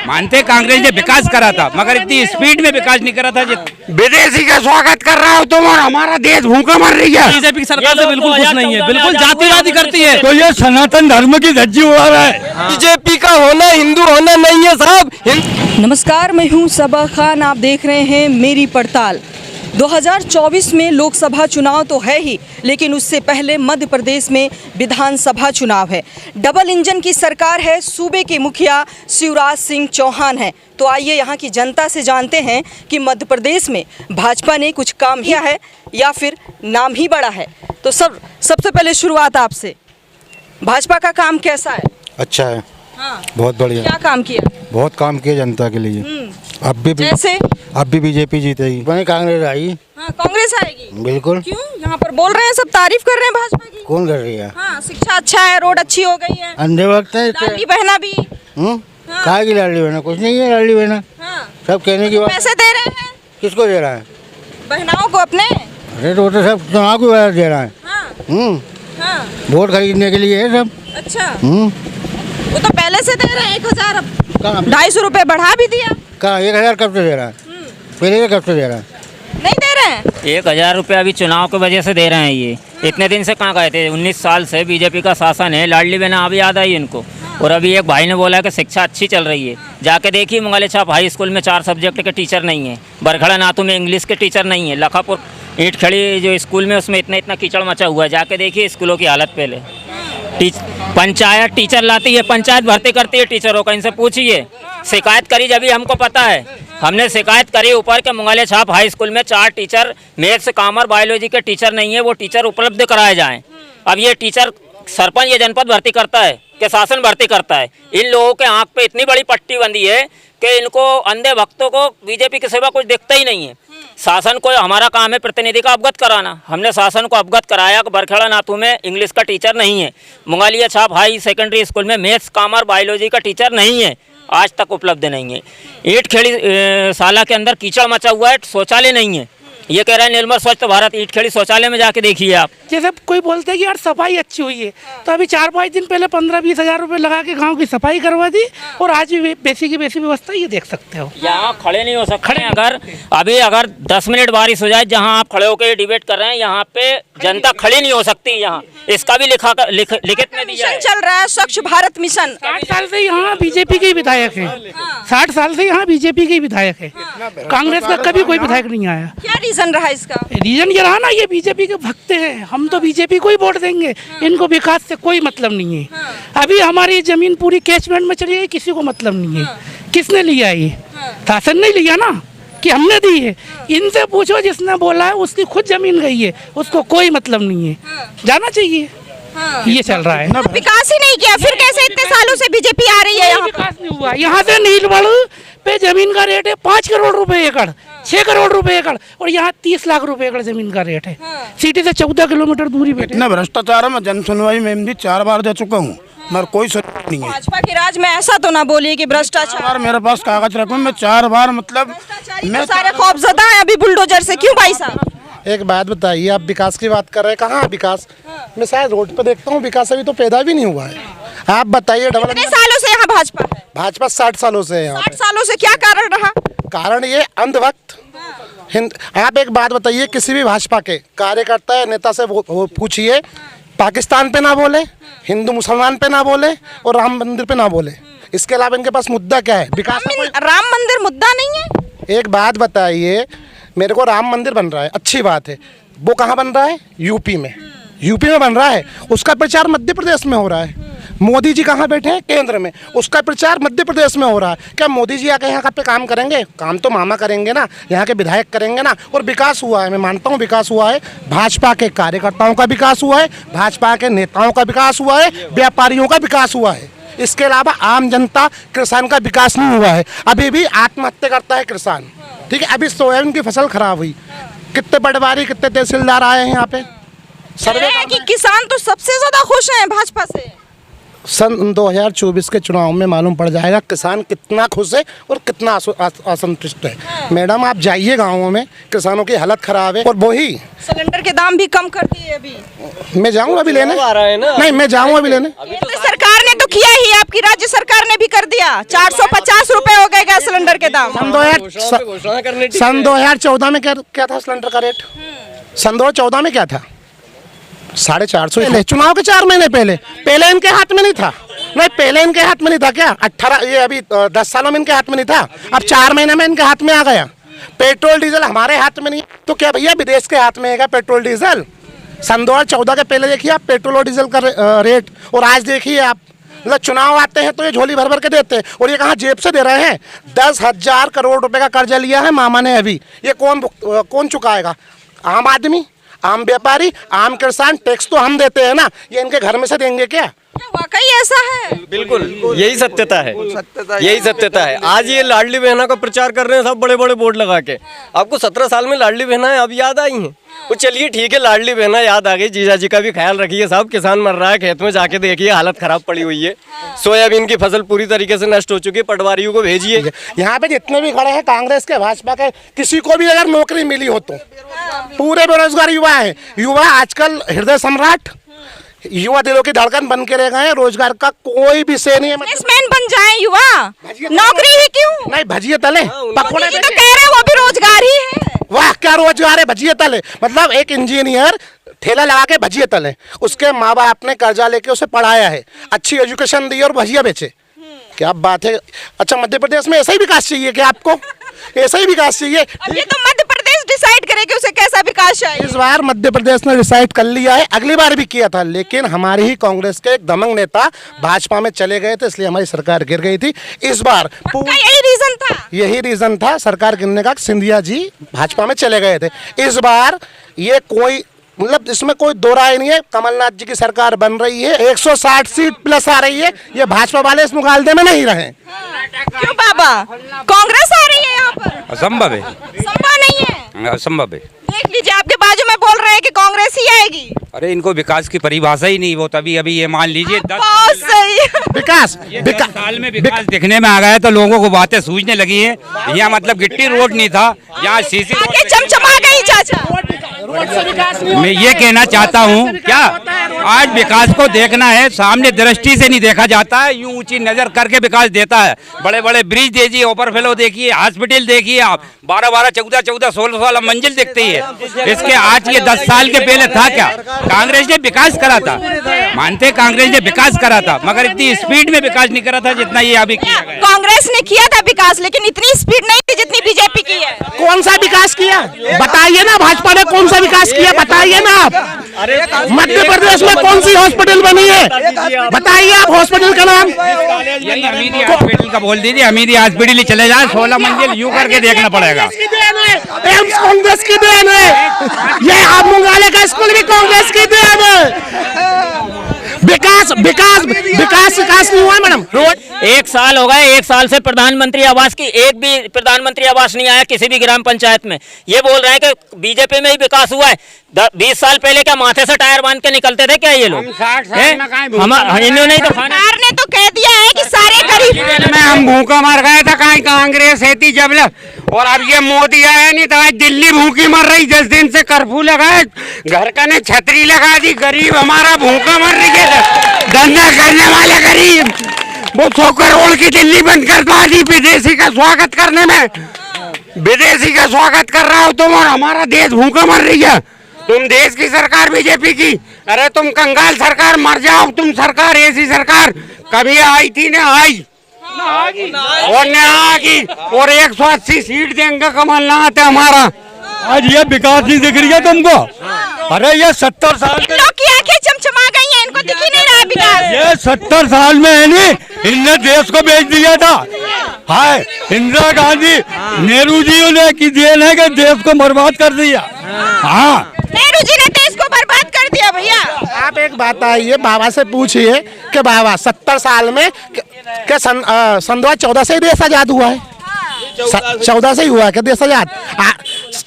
मानते कांग्रेस ने विकास करा था, मगर इतनी स्पीड में विकास नहीं करा था। विदेशी का स्वागत कर रहा हो तुम और हमारा देश भूखा मर रही है। बीजेपी की सरकार से बिल्कुल खुश नहीं है, बिल्कुल जातिवादी करती है। तो ये सनातन धर्म की धज्जी उड़ा रहा है। बीजेपी का होना हिंदू होना नहीं है साहब। नमस्कार, मैं हूं सबा खान, आप देख रहे हैं मेरी पड़ताल। 2024 में लोकसभा चुनाव तो है ही, लेकिन उससे पहले मध्य प्रदेश में विधानसभा चुनाव है। डबल इंजन की सरकार है, सूबे के मुखिया शिवराज सिंह चौहान हैं। तो आइए यहाँ की जनता से जानते हैं कि मध्य प्रदेश में भाजपा ने कुछ काम किया है या फिर नाम ही बड़ा है। तो सबसे पहले शुरुआत आपसे, भाजपा का काम कैसा है? अच्छा है। हाँ। बहुत बढ़िया। क्या काम किया? बहुत काम किया जनता के लिए। अब भी बीजेपी जीतेगी। वहीं कांग्रेस आई। हाँ, कांग्रेस आएगी। बिल्कुल। क्यों? यहाँ पर बोल रहे हैं, सब तारीफ कर रहे हैं भाजपा की। कौन कर रही है? हाँ, शिक्षा अच्छा है, रोड अच्छी हो गई है, अंधे वक्त है। लाडली बहना भी। हाँ। कहा की लाडली बहना? कुछ नहीं है लाडली बहना। हाँ। सब कहने की बात। पैसे दे रहे हैं किसको दे रहा है? बहनाओं को अपने। अरे तो सब चुनाव की वजह दे रहा है। हाँ। हाँ। वोट खरीदने के लिए है सब। अच्छा। वो तो पहले से दे रहे हैं 1000, अब 250 रुपए बढ़ा भी दिया। कहाँ 1000 कब से दे रहा है? पहले कब से दे रहा है? नहीं दे रहे हैं। 1000 रुपये अभी चुनाव की वजह से दे रहे हैं ये। इतने दिन से कहाँ गए थे? 19 साल से बीजेपी का शासन है। लाडली बहना अभी याद आई इनको। और अभी एक भाई ने बोला कि शिक्षा अच्छी चल रही है। जाके देखिए मंगले छाप हाई स्कूल में 4 सब्जेक्ट के टीचर नहीं है। बरखड़ा नाथू में इंग्लिश के टीचर नहीं है। लखापुर ईंट खड़ी जो स्कूल में उसमें इतना कीचड़ मचा हुआ है। जाके देखिए स्कूलों की हालत पहले। पंचायत टीचर लाती है, पंचायत भर्ती करती है टीचरों का। इनसे पूछिए, शिकायत करी जब भी हमको पता है। हमने शिकायत करी ऊपर के मंगले छाप हाई स्कूल में 4 टीचर मैथ्स कॉमर्स बायोलॉजी के टीचर नहीं है। वो टीचर उपलब्ध कराए जाएं। अब ये टीचर सरपंच ये जनपद भर्ती करता है कि शासन भर्ती करता है? इन लोगों के आंख पे इतनी बड़ी पट्टी बंधी है कि इनको अंधे भक्तों को बीजेपी के सिवा कुछ दिखता ही नहीं है। शासन को हमारा काम है प्रतिनिधि का अवगत कराना। हमने शासन को अवगत कराया कि बरखेड़ा नाथू में इंग्लिश का टीचर नहीं है। मुंगालिया छाप हाई सेकेंडरी स्कूल में मैथ्स कॉमर्स बायोलॉजी का टीचर नहीं है, आज तक उपलब्ध नहीं है। ईंट खेड़ी साला के अंदर कीचड़ मचा हुआ है, शौचालय नहीं है। ये कह रहा है निर्मल स्वच्छ भारत, ईंट खेड़ी शौचालय में जाके देखिए आप। जैसे कोई बोलते हैं कि यार सफाई अच्छी हुई है, तो अभी 4-5 दिन पहले 15-20 हज़ार रुपये लगा के गांव की सफाई करवा दी। और आज भी बेसी की बेसी व्यवस्था ये देख सकते हो। यहाँ खड़े नहीं हो सकते। अगर 10 मिनट बारिश हो जाए, जहाँ आप खड़े होकर डिबेट कर रहे हैं, यहाँ पे जनता खड़ी नहीं हो सकती। यहाँ इसका भी लिखित में दिया है। चल रहा है स्वच्छ भारत मिशन। 60 साल से यहाँ बीजेपी के विधायक है। 60 साल से यहाँ बीजेपी के विधायक है। कांग्रेस का कभी कोई विधायक नहीं आया। क्या रीजन रहा इसका? रीजन ये रहा ना, ये बीजेपी के भक्त हैं। हम तो बीजेपी को ही वोट देंगे। इनको विकास से कोई मतलब नहीं है। अभी हमारी जमीन पूरी कैचमेंट में चली गई, किसी को मतलब नहीं है। किसने लिया? ये शासन ने लिया ना, कि हमने दी है। इनसे पूछो, जिसने बोला है उसकी खुद जमीन गई है, उसको कोई मतलब नहीं है। जाना चाहिए। ये चल रहा है। विकास ही नहीं किया, फिर कैसे इतने सालों से बीजेपी आ रही है? यहाँ विकास नहीं हुआ। यहाँ से नीलबड़ पे जमीन का रेट है 5 करोड़ रुपए एकड़, 6 करोड़ रुपए एकड़, और यहाँ 30 लाख रुपए एकड़ जमीन का रेट है। सिटी से 14 किलोमीटर दूरी पे। इतना भ्रष्टाचार है, मैं जन सुनवाई में भी 4 बार जा चुका हूँ, मगर कोई सुनवाई नहीं है। भाजपा के राज में ऐसा तो ना बोलिए कि भ्रष्टाचार। मेरे पास कागज रखूँ, मैं 4 बार मतलब मैं सारे खौफजदा है अभी बुलडोजर से। क्यों भाई साहब? एक बात बताइए, आप विकास की बात कर रहे हैं, कहाँ विकास? मैं शायद रोड पे देखता हूँ, विकास अभी तो पैदा भी नहीं हुआ है। आप बताइए। कितने सालों से यहाँ भाजपा है? भाजपा 60 सालों से है यहाँ। 60 सालों से क्या कारण रहा? कारण ये अंधभक्त आप एक बात बताइए, किसी भी भाजपा के कार्यकर्ता या नेता से वो पूछिए, पाकिस्तान पे ना बोले, हिंदू मुसलमान पे ना बोले, और राम मंदिर पे ना बोले। इसके अलावा इनके पास मुद्दा क्या है? विकास। राम मंदिर मुद्दा नहीं है। एक बात बताइए, मेरे को राम मंदिर बन रहा है, अच्छी बात है। वो कहाँ बन रहा है? यूपी में। यूपी में बन रहा है। उसका प्रचार मध्य प्रदेश में हो रहा है। मोदी जी कहाँ बैठे हैं? केंद्र में। उसका प्रचार मध्य प्रदेश में हो रहा है। क्या मोदी जी आके यहाँ पे काम करेंगे? काम तो मामा करेंगे ना, यहाँ के विधायक करेंगे ना। और विकास हुआ है, मैं मानता हूँ विकास हुआ है। भाजपा के कार्यकर्ताओं का विकास हुआ है, भाजपा के नेताओं का विकास हुआ है, व्यापारियों का विकास हुआ है। इसके अलावा आम जनता, किसान का विकास नहीं हुआ है। अभी भी आत्महत्या करता है किसान। ठीक है, अभी सोयाबीन की फसल खराब हुई, कितने पटवारी, कितने तहसीलदार आए हैं यहाँ पे। सर्वे कि किसान तो सबसे ज्यादा खुश हैं भाजपा से। सन 2024 के चुनाव में मालूम पड़ जाएगा किसान कितना खुश है और कितना असंतुष्ट है। मैडम आप जाइए गाँवों में, किसानों की हालत खराब है। और वही सिलेंडर के दाम भी कम कर दिए अभी। मैं जाऊँगा अभी लेने। नहीं, मैं जाऊँगा अभी लेने। सरकार ने तो किया ही, आपकी राज्य सरकार ने भी कर दिया। 450 रुपए हो दाम? सन 2014 में क्या था सिलेंडर का रेट? सन 2014 में क्या था? 450। चुनाव के 4 महीने पहले इनके हाथ में नहीं था। नहीं, पहले इनके हाथ में नहीं था क्या? 18 ये अभी 10 सालों में इनके हाथ में नहीं था, अब 4 महीने में इनके हाथ में आ गया। पेट्रोल डीजल हमारे हाथ में नहीं, तो क्या भैया विदेश के हाथ में है क्या पेट्रोल डीजल? सन 2014 के पहले देखिए आप पेट्रोल और डीजल का रेट, और आज देखिए आप, मतलब चुनाव आते हैं तो ये झोली भर भर के देते हैं, और ये कहाँ जेब से दे रहे हैं? 10,000 करोड़ रुपए का कर्जा लिया है मामा ने अभी। ये कौन चुकाएगा? आम आदमी, आम व्यापारी, आम किसान। टैक्स तो हम देते हैं ना, ये इनके घर में से देंगे क्या? वाकई ऐसा है? बिल्कुल यही सत्यता है, यही सत्यता है। आज ये लाडली बहना का प्रचार कर रहे हैं सब बड़े बड़े बोर्ड लगा के। आपको 17 साल में लाडली बहना अब याद आई है? वो चलिए ठीक है, लाडली बहना याद आ गई, जीजा जी का भी ख्याल रखिए साहब। किसान मर रहा है, खेत में जाके देखिए हालत खराब पड़ी हुई है। सोयाबीन की फसल पूरी तरीके से नष्ट हो चुकी है, पटवारियों को भेजिए। यहाँ पे जितने भी खड़े हैं कांग्रेस के, भाजपा के, किसी को भी अगर नौकरी मिली हो तो पूरे बेरोजगार युवा है। युवा आजकल हृदय सम्राट, युवा दिलों की धड़कन बन के रह गए हैं। रोजगार का कोई विषय नहीं है। बिजनेसमैन बन जाए युवा, नौकरी ही क्यों? नहीं, भजिए तले पकौड़े तो कह रहे हैं वो भी रोजगार ही है। वाह, क्या रोजगार है भजिए तले। मतलब एक इंजीनियर ठेला लगा के भजिए तले, उसके माँ बाप ने कर्जा लेके उसे पढ़ाया है, अच्छी एजुकेशन दी और भजिया बेचे। क्या बात है। अच्छा, मध्य प्रदेश में ऐसा ही विकास चाहिए क्या आपको? ऐसा ही विकास चाहिए? अब ये तो मध्य प्रदेश डिसाइड करे कि उसे कैसा विकास चाहिए। इस बार मध्य प्रदेश ने डिसाइड कर लिया है, अगली बार भी किया था, लेकिन हमारी ही कांग्रेस के एक दमंग नेता भाजपा में चले गए थे, इसलिए हमारी सरकार गिर गई थी। इस बार यही रीजन था सरकार गिरने का, सिंधिया जी भाजपा में चले गए थे। इस बार ये कोई, मतलब इसमें कोई दो राय नहीं है, कमलनाथ जी की सरकार बन रही है, 160 सीट प्लस आ रही है। ये भाजपा वाले इस मुकाबले में नहीं रहे। क्यों बाबा, कांग्रेस आ रही है यहाँ पर? असंभव है, संभव नहीं है, असंभव है। देख लीजिए आपके बाजू में बोल रहे हैं कि कांग्रेस ही आएगी। अरे इनको विकास की परिभाषा ही नहीं, वो तभी अभी ये मान लीजिए 10 बहुत सही। विकास 10 साल में विकास दिखने में आ गया, तो लोगों को बातें सूझने लगी है। यहाँ मतलब गिट्टी रोड नहीं था, यहाँ सीसी आगे चमचमा गई चाचा। मैं ये कहना चाहता हूँ, क्या आज विकास को देखना है, सामने दृष्टि से नहीं देखा जाता है, यूं ऊंची नजर करके विकास देता है। बड़े बड़े ब्रिज देखिए, ओवरफ्लो देखिए, हॉस्पिटल देखिए, आप 12-12, 14-14, 16 मंजिल दिखती है। इसके आज ये 10 साल के पहले था क्या? कांग्रेस ने विकास करा था, मानते कांग्रेस ने विकास करा था, मगर इतनी स्पीड में विकास नहीं करा था जितना ये अभी किया गया। कांग्रेस ने किया था विकास, लेकिन इतनी स्पीड नहीं थी जितनी बीजेपी की है। कौन सा विकास किया बताइए ना, भाजपा ने कौन सा विकास किया बताइए ना आप। मध्य प्रदेश में कौन सी हॉस्पिटल बनी है बताइए आप, हॉस्पिटल का नाम। हमीदी हॉस्पिटल का बोल दीजिए, हमीदी हॉस्पिटल ही चले जाए, 16 मंजिल यूं करके देखना पड़ेगा। एम्स कांग्रेस की देन है, ये आप मुंगाले का स्कूल भी कांग्रेस की देन है। विकास विकास विकास विकास नहीं हुआ मैडम। रोड 1 साल हो गए, 1 साल से प्रधानमंत्री आवास की एक भी प्रधानमंत्री आवास नहीं आया किसी भी ग्राम पंचायत में। ये बोल रहे हैं कि बीजेपी में ही विकास हुआ है। 20 साल पहले क्या माथे से टायर बांध के निकलते थे क्या ये लोग? इन्होंने तो सरकार ने तो कह दिया है कि सारे गरीब में हम भूखा मर गए थे, कहीं कांग्रेस है जब, और अब ये मोदी आया नहीं तो आज दिल्ली भूखी मर रही। 10 दिन से कर्फ्यू लगाए, घर का ने छतरी लगा दी, गरीब हमारा भूखा मर रही है। धंधा करने वाले गरीब, वो 100 करोड़ की दिल्ली बंद कर दी विदेशी का स्वागत करने में। विदेशी का स्वागत कर रहा हो तुम, और हमारा देश भूखा मर रही है। तुम देश की सरकार बीजेपी की, अरे तुम कंगाल सरकार, मर जाओ तुम सरकार। ऐसी सरकार कभी आई थी ना आई, और न आएगी, और 180 सीट देंगे कमलनाथ हमारा। आज ये विकास नहीं दिख रही है तुमको? अरे ये 70 साल लोग की आंखें चमचमा गई हैं, इनको दिख ही नहीं रहा विकास। ये 70 साल में है नहीं, इनने देश को बेच दिया था। हाय, इंदिरा गांधी, नेहरू जी ने की देन है कि देश को बर्बाद कर दिया। हाँ, नेहरू जी ने देश को बर्बाद कर दिया भैया। आप एक बात आइए, बाबा से पूछिए कि बाबा 70 साल में क्या सन 2014 से ही देश आजाद हुआ है? 14 से ही हुआ है क्या देश आजाद?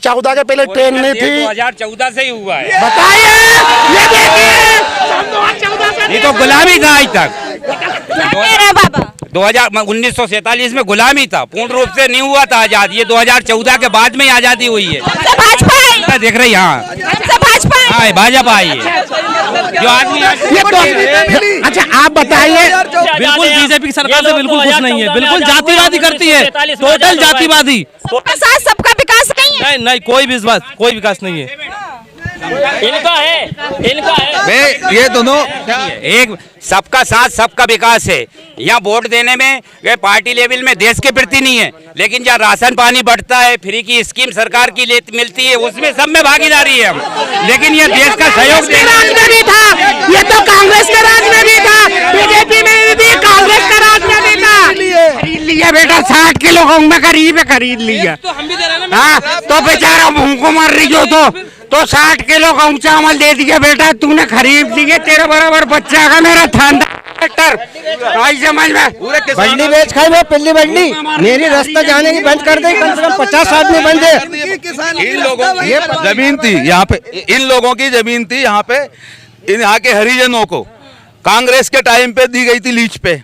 14 के पहले ट्रेन नहीं थी, 2014 से ही हुआ है। बताइए, ये देखिए ये तो गुलामी था आज तक। क्या कह रहे हैं बाबा? 1947 में गुलामी था, पूर्ण रूप से नहीं हुआ था आजाद। ये 2014 के बाद में ही आजादी हुई है। भाजपा देख रही, हाँ भाजपा भाजपा हाँ भाजपा आई है जो आदमी अच्छा आप बताइए, बिल्कुल बीजेपी की सरकार से बिल्कुल खुश नहीं है, बिल्कुल जातिवादी करती है, टोटल जातिवादी। सबका साथ सबका विकास नहीं है। नहीं कोई विकास नहीं है। इनका है ये दोनों एक सबका साथ सबका विकास है। यहाँ वोट देने में ये पार्टी लेवल में देश के प्रति नहीं है, लेकिन जहाँ राशन पानी बढ़ता है, फ्री की स्कीम सरकार की मिलती है, उसमें सब में भागीदारी है हम। लेकिन ये देश का सहयोग राज में भी था, ये तो कांग्रेस के राज में भी था, बीजेपी में भी कांग्रेस का राज में भी था। खरीद लिया बेटा, 60 किलो गेहूं में करीब खरीद लिया। हाँ तो बेचारा भूखों मर रही हो तो 60 किलो गेहूं चावल दे दिया बेटा, तूने खरीद लिए, तेरे बराबर बच्चा का मेरा थाना समझ में बंडी बेच खाई मैं पिल्ली बंडी, मेरी रास्ता जाने की बंद कर दे, कम से कम 50 आदमी बन दे। इन लोगों की जमीन थी यहाँ पे, इन लोगों की जमीन थी यहाँ पे, इन यहाँ के हरिजनों को कांग्रेस के टाइम पे दी गई थी लीज पे,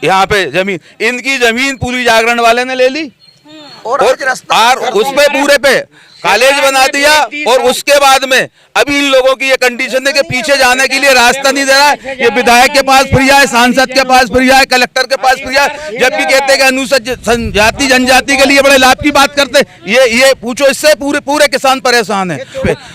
यहाँ पे जमीन, इनकी जमीन पूरी जागरण वाले ने ले ली और उस पे पूरे पे कॉलेज बना दिया। और उसके बाद में अभी इन लोगों की ये कंडीशन है कि पीछे जाने के लिए रास्ता नहीं दे रहा है। ये विधायक के पास फ्री है, सांसद के पास फ्री है, कलेक्टर के पास फ्री है, जबकि कहते हैं कि अनुसूचित जाति जनजाति के लिए बड़े लाभ की बात करते हैं। ये पूछो, इससे पूरे किसान परेशान है।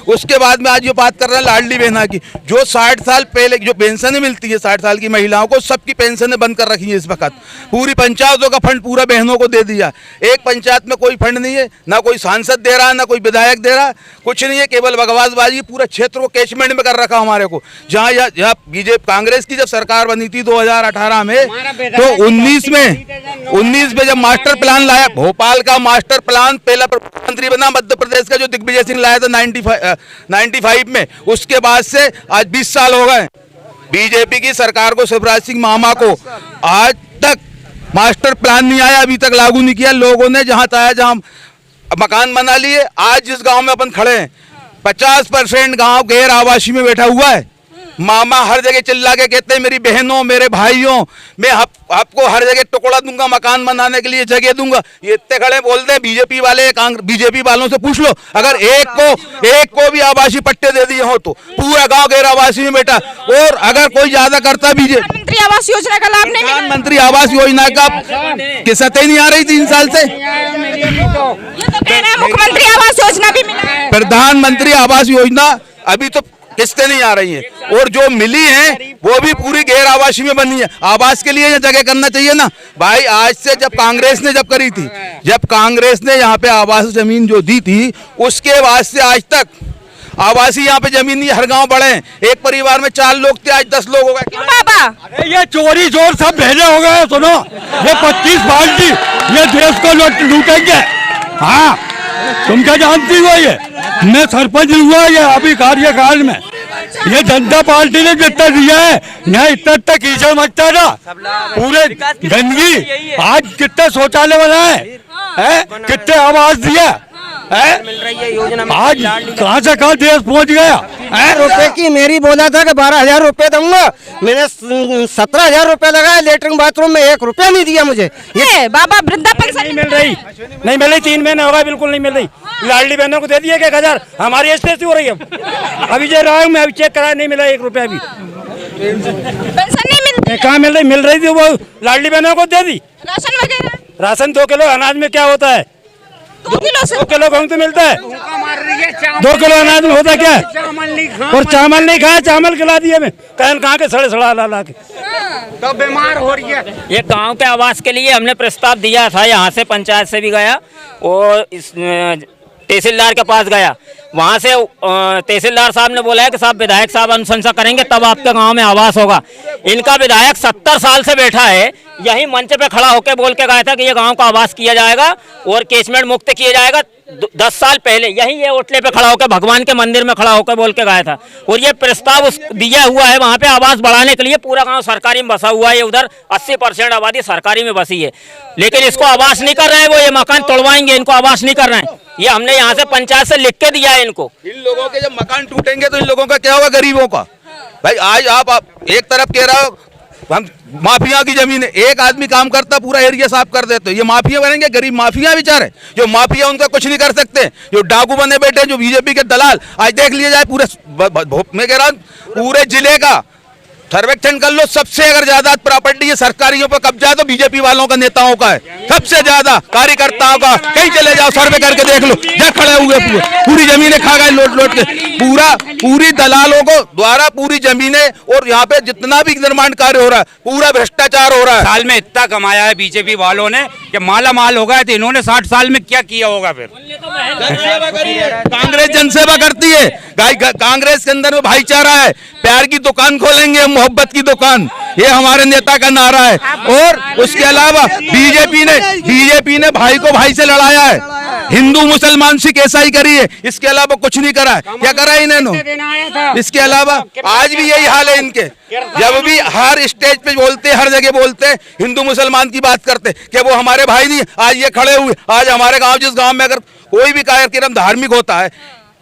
उसके बाद में आज ये बात कर रहे हैं लाडली बहना की, जो 60 साल पहले जो पेंशन मिलती है 60 साल की महिलाओं को, सबकी पेंशन बंद कर रखी है इस वक्त। पूरी पंचायतों का फंड पूरा बहनों को दे दिया। एक पंचायत में कोई फंड नहीं है, ना कोई सांसद दे रहा है, ना कोई विधायक दे रहा, कुछ नहीं है, केवल बकवासबाजी। पूरा क्षेत्र को कैचमेंट में कर रखा हमारे को। जहाँ बीजेपी कांग्रेस की जब सरकार बनी थी 2018 में, तो 19 में जब मास्टर प्लान लाया, भोपाल का मास्टर प्लान, पहला प्रधानमंत्री बना मध्य प्रदेश का जो दिग्विजय सिंह लाया था 95 में, उसके बाद से आज 20 साल हो गए बीजेपी की सरकार को, शिवराज सिंह मामा को। आज तक मास्टर प्लान नहीं आया, अभी तक लागू नहीं किया। लोगों ने जहाँ चाहे जहाँ मकान बना लिए। आज जिस गांव में अपन खड़े हैं 50% गांव गैर आवासी में बैठा हुआ है। मामा हर जगह चिल्ला के कहते हैं मेरी बहनों मेरे भाइयों, मैं आपको हर जगह टुकड़ा दूंगा, मकान बनाने के लिए जगह दूंगा। ये इतने खड़े बोलते हैं। बीजेपी वाले बीजेपी वालों से पूछ लो, अगर एक को भी आवासीय पट्टे दे दिए हो तो पूरा गांव गैर आवासीय में बैठा। और अगर कोई ज्यादा करता बीजेपी, प्रधानमंत्री आवास योजना का लाभ नहीं मिला। प्रधानमंत्री आवास योजना का किस्तें नहीं आ रही 3 साल से। ये तो कह रहे हैं मुख्यमंत्री आवास योजना भी मिला है। प्रधानमंत्री आवास योजना अभी तो किस्तें नहीं आ रही हैं, और जो मिली हैं वो भी पूरी गैर आवासी में बनी है। आवास के लिए ये जगह करना चाहिए ना भाई। आज से जब कांग्रेस ने करी थी, जब कांग्रेस ने यहाँ पे आवास जमीन जो दी थी, उसके बाद से आज तक आवासी यहाँ पे जमीन नहीं। हर गांव बड़े हैं, एक परिवार में 4 लोग थे, आज 10 लोग हो गए। बाबा अरे ये चोरी चोर सब भेजे हो गए। सुनो, ये 25 पार्टी ये देश को लूटेंगे। हाँ तुम क्या जानती हो, ये मैं सरपंच हुआ ये अभी कार्यकाल में, ये जनता पार्टी ने जितना दिया है, यहाँ इतना कीचड़ मचता था, पूरे गंदगी। आज कितने शौचालय बनाए हैं, कितने आवास दिया है, आज कहाँ से कहाँ देश पहुँच गया। रुपए की मेरी बोला था कि 12,000 रुपए दूंगा, मैंने 17,000 रुपए लगाए लेटरिन बाथरूम में, 1 रुपया नहीं दिया मुझे। ये बाबा वृद्धा पेंशन नहीं मिल रही, नहीं मिल रही, 3 महीने हो गए बिल्कुल नहीं मिल रही। लाडली बहनों को दे दिया 1,000, हमारी स्टेज हो रही है। अभी जो रहा हूँ मैं, अभी चेक कराया, नहीं मिला 1 रुपया भी। पेंशन नहीं मिलती, कहाँ मिल रही थी, वो लाडली बहनों को दे दी। राशन वगैरह, राशन 2 किलो अनाज में क्या होता है, 2 किलो से 2 किलो गेहूं तो मिलता है, 2 किलो अनाज में होता क्या है। और चावल नहीं खाया, चावल खिला दिए मैं, कहाँ के सड़ा ला के तो बीमार हो रही है। ये गांव के आवास के लिए हमने प्रस्ताव दिया था, यहाँ से पंचायत से भी गया और इस तहसीलदार के पास गया। वहाँ से तहसीलदार साहब ने बोला है कि साहब विधायक साहब अनुशंसा करेंगे तब आपके गांव में आवास होगा। इनका विधायक 70 साल से बैठा है, यही मंच पे खड़ा होकर बोल के गया था कि ये गांव का आवास किया जाएगा और केचमेंट मुक्त किया जाएगा। 10 साल पहले यही ये ओटले पे खड़ा होकर भगवान के मंदिर में खड़ा होकर बोल के गया था। और ये प्रस्ताव दिया हुआ है वहाँ पे आवास बढ़ाने के लिए। पूरा गांव सरकारी में बसा हुआ है, उधर 80% आबादी सरकारी में बसी है, लेकिन इसको आवास नहीं कर रहे हैं। वो ये मकान तोड़वाएंगे, इनको आवास नहीं कर रहे हैं। ये हमने यहाँ से पंचायत से लिख के दिया है इनको। इन लोगों के जब मकान टूटेंगे तो इन लोगों का क्या होगा, गरीबों का। भाई आज आप एक तरफ कह रहे हो हम माफिया की जमीन है, एक आदमी काम करता पूरा एरिया साफ कर देते। ये माफिया बनेंगे, गरीब माफिया बेचारे, जो माफिया उनका कुछ नहीं कर सकते, जो डाकू बने बैठे, जो बीजेपी के दलाल। आज देख लिया जाए पूरे, मैं कह रहा हूं पूरे जिले का सर्वेक्षण कर लो, सबसे अगर ज्यादा प्रॉपर्टी ये सरकारियों पर कब्जा तो बीजेपी वालों का, नेताओं का है, सबसे ज्यादा कार्यकर्ताओं का। कहीं चले जाओ सर्वे करके देख लो, जब खड़े हुए पूरी जमीनें खा गए लोट लोट के, पूरी दलालों को द्वारा पूरी जमीनें, और यहाँ पे जितना भी निर्माण कार्य हो रहा है पूरा भ्रष्टाचार हो रहा है। साल में इतना कमाया है बीजेपी वालों ने कि माला माल हो गए थे। इन्होंने 60 साल में क्या किया होगा फिर? कांग्रेस जनसेवा करती है, कांग्रेस के अंदर में भाईचारा है, प्यार की दुकान खोलेंगे, मोहब्बत की दुकान, ये हमारे नेता का नारा है। और उसके अलावा बीजेपी ने भाई को भाई से लड़ाया है, हिंदू मुसलमान सिख ईसाई करी है, इसके अलावा कुछ नहीं करा है। क्या करा है इन्होंने? इसके अलावा आज भी यही हाल है इनके, जब भी हर स्टेज पे बोलते, हर जगह बोलते, हिंदू मुसलमान की बात करते कि वो हमारे भाई नहीं। आज ये खड़े हुए, आज हमारे गांव, जिस गांव में अगर कोई भी कार्यक्रम धार्मिक होता है,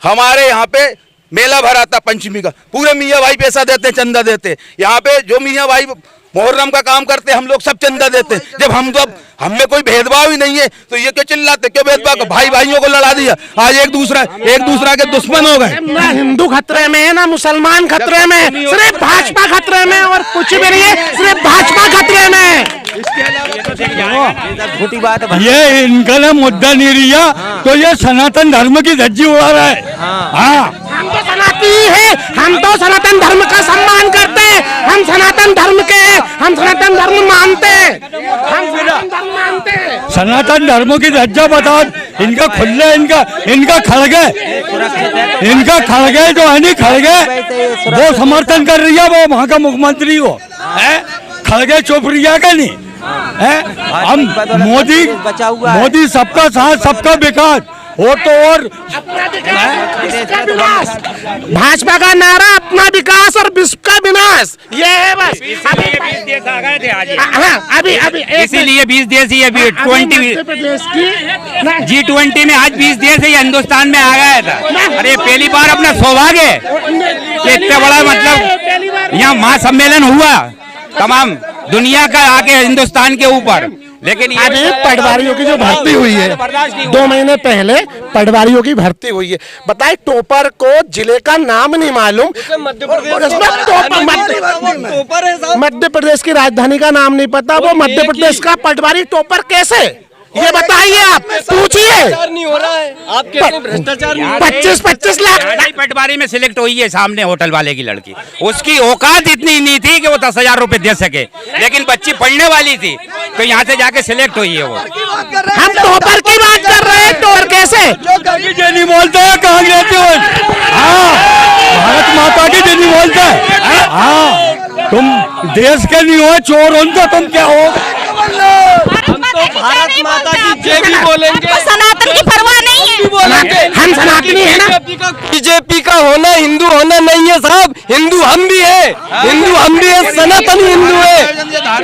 हमारे यहाँ पे मेला भराता पंचमी का, पूरे मियाँ भाई पैसा देते, चंदा देते। यहाँ पे जो मियाँ भाई मुहर्रम का काम करते, हम लोग सब चंदा देते। जब हम में कोई भेदभाव ही नहीं है तो ये क्यों चिल्लाते, क्यों भेदभाव? भाई भाइयों को लड़ा दिया, आज एक दूसरा के दुश्मन हो गए। ना हिंदू खतरे में है, ना मुसलमान खतरे में, सिर्फ भाजपा खतरे में, और कुछ भी नहीं है, सिर्फ भाजपा खतरे में। ये इनका ना मुद्दा नहीं रिया, तो ये सनातन धर्म की धज्जी उड़ा रहा है। हाँ, हम तो सनातनी है, हम तो सनातन धर्म का सम्मान करते हैं, हम सनातन धर्म के, हम सनातन धर्म मानते हैं, हम सनातन धर्म मानते हैं। सनातन धर्म की धज्जा बता, इनका खुले, इनका खड़गे, जो है नहीं खड़गे, वो समर्थन कर रही है, वो वहाँ का मुख्यमंत्री हो है, खड़गे चुप रिया का नहीं है। हम मोदी सबका साथ, सबका विकास, और तो और इसका विनाश, भाजपा का नारा अपना विकास और विश्व का विनाश, ये है बस। अभी 20 देश आ गए थे आज, अभी इसीलिए 20 देश ही, अभी 20 G20 में आज 20 देश ही हिंदुस्तान में आ गया था। अरे पहली बार अपना सौभाग्य है कि इतना बड़ा, मतलब यहाँ महासम्मेलन हुआ तमाम दुनिया का आके हिंदुस्तान के ऊपर। लेकिन अभी पटवारियों की जो भर्ती हुई है, 2 महीने पहले पटवारियों की भर्ती हुई है। बताए, टोपर को जिले का नाम नहीं मालूम, मध्य प्रदेश की राजधानी का नाम नहीं पता, वो मध्य प्रदेश का पटवारी टोपर कैसे, ये बताइए, आप पूछिए। नहीं हो रहा है, आप कहते हैं भ्रष्टाचार नहीं हो रहा है। 25 लाख पटवारी में सिलेक्ट हुई है सामने होटल वाले की लड़की, उसकी औकात इतनी नहीं थी कि वो 10,000 रुपए दे सके, लेकिन बच्ची पढ़ने वाली थी तो यहाँ से जाके सिलेक्ट हुई है वो। हम टोपर की बात कर रहे हैं, टोपर कैसे? नहीं बोलते हैं, कहाँ रहते हो? हाँ, भारत माता की नहीं बोलते। हाँ, तुम देश के नहीं हो, चोर हो तो तुम क्या हो? हम तो भारत माता की जय भी बोलेंगे, सनातन की परवाह नहीं है। हम सनातनी है ना। बीजेपी का होना हिंदू होना नहीं है साहब, हिंदू हम भी है, हिंदू हम भी है, सनातनी हिंदू है,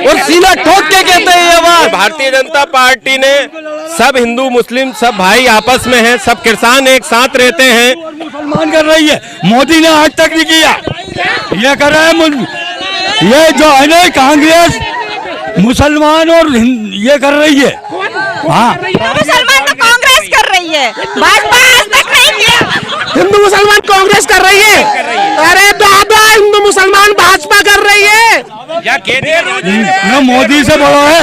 और सीना ठोक के कहते हैं ये बात। भारतीय जनता पार्टी ने सब हिंदू मुस्लिम सब भाई आपस में हैं, सब किसान एक साथ रहते हैं। मुसलमान कर रही है, मोदी ने आज तक नहीं किया, ये कर रहा है। ये जो है ना कांग्रेस, मुसलमान और ये कर रही है। हाँ, मुसलमान तो कांग्रेस कर रही है, भाजपा आज तक नहीं किया। हिंदू मुसलमान कांग्रेस कर रही है, अरे दादा हिंदू मुसलमान भाजपा कर रही है। न मोदी से बड़ा है,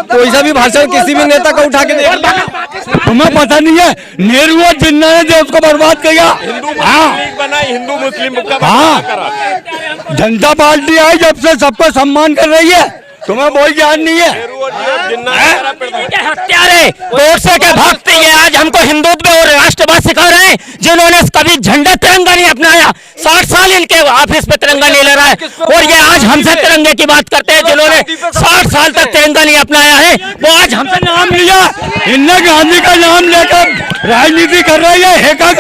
कोई सा भी भाषण किसी भी नेता का उठा के दे, तुम्हें पता नहीं है, नेहरू और जिन्ना ने देश को बर्बाद किया। हाँ, हिंदू मुस्लिम हाँ, जनता पार्टी आई जब से सबको सम्मान कर रही है, तुम्हें कोई ज्ञान नहीं है। हत्यारे गोडसे के भक्त ये आज हमको हिंदुत्व और राष्ट्रवाद सिखा रहे हैं, जिन्होंने कभी झंडा तिरंगा नहीं अपनाया। 60 साल इनके ऑफिस पे तिरंगा नहीं ले रहा है, और ये आज हमसे तिरंगे की बात करते हैं, जिन्होंने 60 साल तक तिरंगा नहीं अपनाया है, वो आज हमसे नाम लिया। इनने गांधी का नाम लेकर राजनीति कर रही है। हेका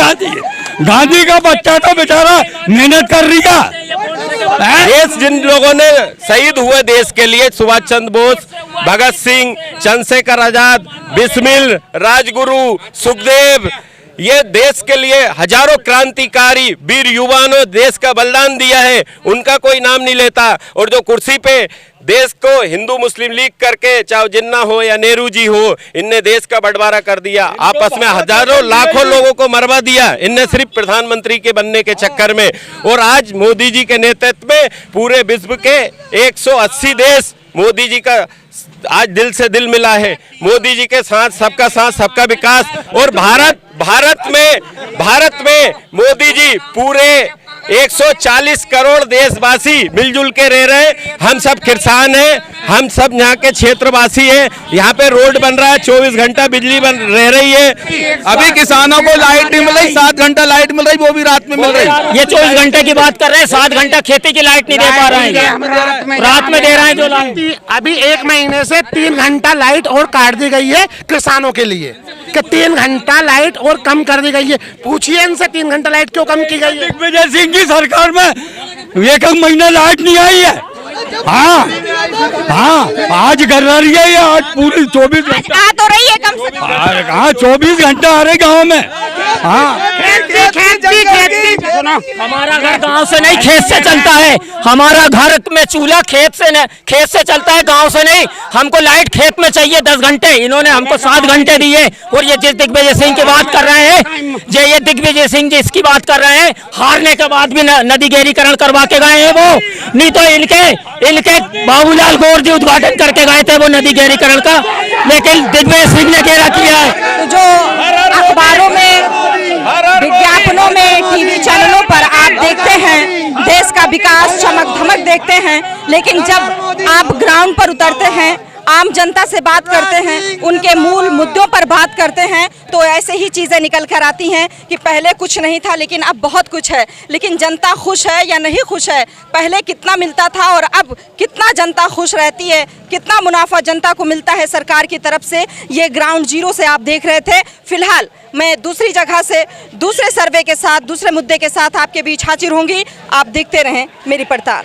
गांधी का बच्चा तो बेचारा मेहनत कर रही है। देश जिन लोगों ने शहीद हुए देश के लिए, सुभाष चंद्र बोस, भगत सिंह, चंद्रशेखर आजाद, बिस्मिल, राजगुरु, सुखदेव, ये देश के लिए हजारों क्रांतिकारी वीर युवाओं ने देश का बलिदान दिया है, उनका कोई नाम नहीं लेता। और जो कुर्सी पे देश को हिंदू मुस्लिम लीग करके, चाहे जिन्ना हो या नेहरू जी हो, इनने देश का बंटवारा कर दिया, आपस में हजारों लाखों लोगों को मरवा दिया इनने सिर्फ प्रधानमंत्री के बनने के चक्कर में। और आज मोदी जी के नेतृत्व में पूरे विश्व के 180 देश मोदी जी का आज दिल से दिल मिला है। मोदी जी के साथ सबका विकास। और भारत में मोदी जी पूरे 140 करोड़ देशवासी मिलजुल के रह रहे हैं। हम सब किसान हैं, हम सब यहाँ के क्षेत्रवासी हैं। यहाँ पे रोड बन रहा है, 24 घंटा बिजली रह रही है। अभी किसानों को लाइट नहीं मिल रही, 7 घंटा लाइट मिल रही, वो भी रात में मिल रही। ये 24 घंटे की बात कर रहे हैं, 7 घंटा खेती की लाइट नहीं दे पा रहे हैं, रात में दे रहे हैं जो लाइट। अभी 1 महीने से 3 घंटा लाइट और काट दी गई है किसानों के लिए, कि 3 घंटा लाइट और कम कर दी गई है। पूछिए इनसे 3 घंटा लाइट क्यों कम की गई है? दिग्विजय सिंह की सरकार में 1 महीना लाइट नहीं आई है। हाँ, आज कर रही है, आज पूरी 24 घंटा आ तो रही है कम से कम। हाँ, 24 घंटा आ रहे गाँव में। हाँ, हमारा घर गांव से नहीं खेत से चलता है, हमारा घर में चूल्हा खेत से चलता है, गांव से नहीं। हमको लाइट खेत में चाहिए 10 घंटे, इन्होंने हमको 7 घंटे दिए। और ये जिस दिग्विजय सिंह की बात कर रहे हैं, ये दिग्विजय सिंह जिसकी बात कर रहे हैं, हारने के बाद भी नदी गहरीकरण करवा के गए हैं वो। नहीं तो इनके बाबूलाल गौर जी उद्घाटन करके गए थे वो नदी गहरीकरण का, लेकिन दिग्विजय सिंह ने घेरा किया है। तो जो अखबारों में, विज्ञापनों में, टीवी चैनलों पर आप देखते हैं देश का विकास, चमक धमक देखते हैं, लेकिन जब आप ग्राउंड पर उतरते हैं, आम जनता से बात करते हैं, उनके मूल मुद्दों पर बात करते हैं, तो ऐसे ही चीज़ें निकल कर आती हैं कि पहले कुछ नहीं था लेकिन अब बहुत कुछ है। लेकिन जनता खुश है या नहीं खुश है? पहले कितना मिलता था और अब कितना जनता खुश रहती है, कितना मुनाफा जनता को मिलता है सरकार की तरफ से, ये ग्राउंड जीरो से आप देख रहे थे। फिलहाल मैं दूसरी जगह से दूसरे सर्वे के साथ, दूसरे मुद्दे के साथ आपके बीच हाजिर होंगी। आप देखते रहें मेरी पड़ताल।